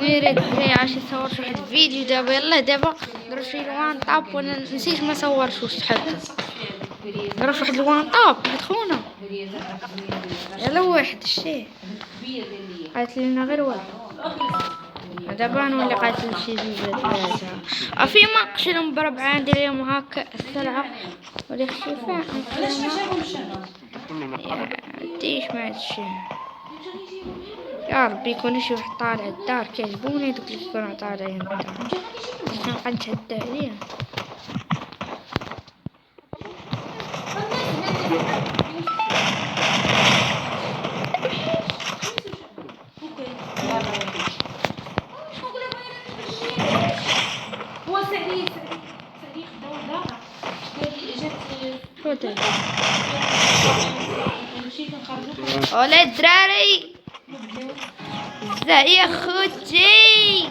نريد عاش يصور شي واحد فيديو دابا. يلا دابا نديرو شي الوان طاب، وانا نسيت ما صورتوش حتى. نديرو واحد الوان طاب واحد خونا. يلا واحد الشيء قالت لنا غير واحد. دابا نولي قالت لي شي جوج ثلاثة في ما قشرهم بربعة. ندير لهم هكا السلعة ولي الشفاء. ديش ما هادشي. يا ربي يكون شي واحد طالع الدار كيعجبوني دوك اللي كيكونوا طالعين الدار. كنبقى نتهدى عليهم. ولا الدراري ازاي يا خوتي؟